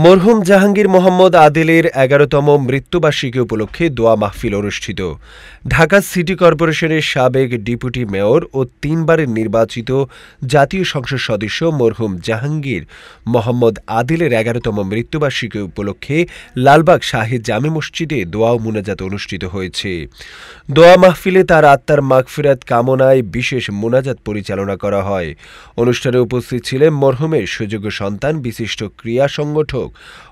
মরহুম জাহাঙ্গীর মোহাম্মদ আদিলের ১১তম মৃত্যুবার্ষিকী উপলক্ষে দোয়া মাহফিল অনুষ্ঠিত। ঢাকা সিটি কর্পোরেশনের সাবেক ডেপুটি মেয়র ও ৩ বারের নির্বাচিত জাতীয় সংসদ সদস্য মরহুম জাহাঙ্গীর মোহাম্মদ আদিলের ১১তম মৃত্যুবার্ষিকী উপলক্ষে লালবাগ শাহী জামে মসজিদে দোয়া ও মুনাজাত অনুষ্ঠিত হয়েছে। দোয়া মাহফিলে তার আত্মার মাগফিরাত কামনায় বিশেষ মুনাজাত পরিচালনা করা হয়। অনুষ্ঠানে উপস্থিত ছিলেন মরহুমের সুযোগ্য সন্তান বিশিষ্ট ক্রীড়া সংগঠক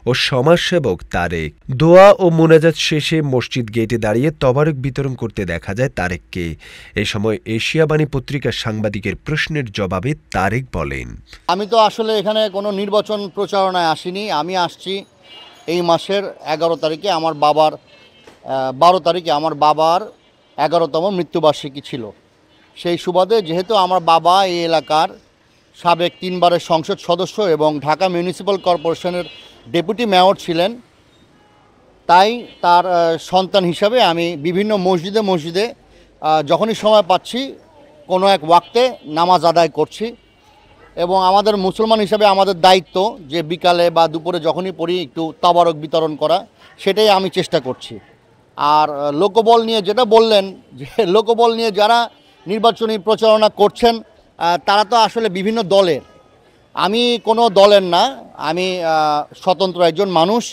ও সমাজসেবক তারেক। দোয়া ও মুনাজাত শেষে মসজিদ গেটে দাঁড়িয়ে তবারক বিতরণ করতে দেখা যায় তারেককে। এ সময় এশিয়া বাণী পত্রিকার সাংবাদিকের প্রশ্নের জবাবে তারেক বলেন, আমি তো আসলে এখানে কোনো নির্বাচন প্রচারণায় আসিনি। আমি আসছি এই মাসের ১১ তারিখে আমার বাবার ১২ তারিখে আমার বাবার ১১তম মৃত্যুবার্ষিকী ছিল। সেই সুবাদে যেহেতু আমার বাবা এই এলাকার সাবেক ৩ বারের সংসদ সদস্য এবং ঢাকা মিউনিসিপ্যাল কর্পোরেশনের ডেপুটি মেয়র ছিলেন, তাই তার সন্তান হিসাবে আমি বিভিন্ন মসজিদে যখনই সময় পাচ্ছি কোনো এক ওয়াক্তে নামাজ আদায় করছি। এবং আমাদের মুসলমান হিসাবে আমাদের দায়িত্ব যে বিকালে বা দুপুরে যখনই পড়ি একটু তাবারক বিতরণ করা, সেটাই আমি চেষ্টা করছি। আর লোকবল নিয়ে যেটা বললেন, যে লোকবল নিয়ে যারা নির্বাচনী প্রচারণা করছেন তারা তো আসলে বিভিন্ন দলের। আমি কোনো দলের না, আমি স্বতন্ত্র একজন মানুষ।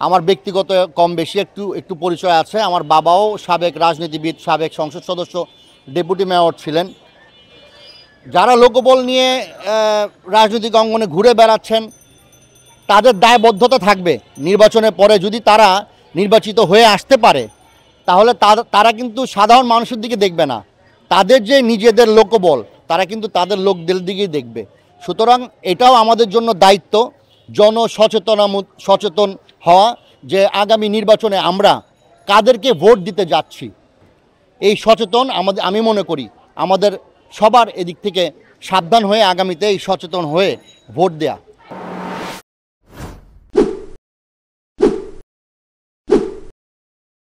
আমার ব্যক্তিগত কম বেশি একটু পরিচয় আছে। আমার বাবাও সাবেক রাজনীতিবিদ, সাবেক সংসদ সদস্য, ডেপুটি মেয়র ছিলেন। যারা লোকবল নিয়ে রাজনৈতিক অঙ্গনে ঘুরে বেড়াচ্ছেন তাদের দায়বদ্ধতা থাকবে। নির্বাচনের পরে যদি তারা নির্বাচিত হয়ে আসতে পারে তাহলে তারা কিন্তু সাধারণ মানুষের দিকে দেখবে না, তাদের যে নিজেদের লোকবল তারা কিন্তু তাদের লোকদের দিকেই দেখবে। সুতরাং এটাও আমাদের জন্য দায়িত্ব সচেতন হওয়া, যে আগামী নির্বাচনে আমরা কাদেরকে ভোট দিতে যাচ্ছি। এই সচেতন আমি মনে করি আমাদের সবার এদিক থেকে সাবধান হয়ে আগামীতে এই সচেতন হয়ে ভোট দেয়া।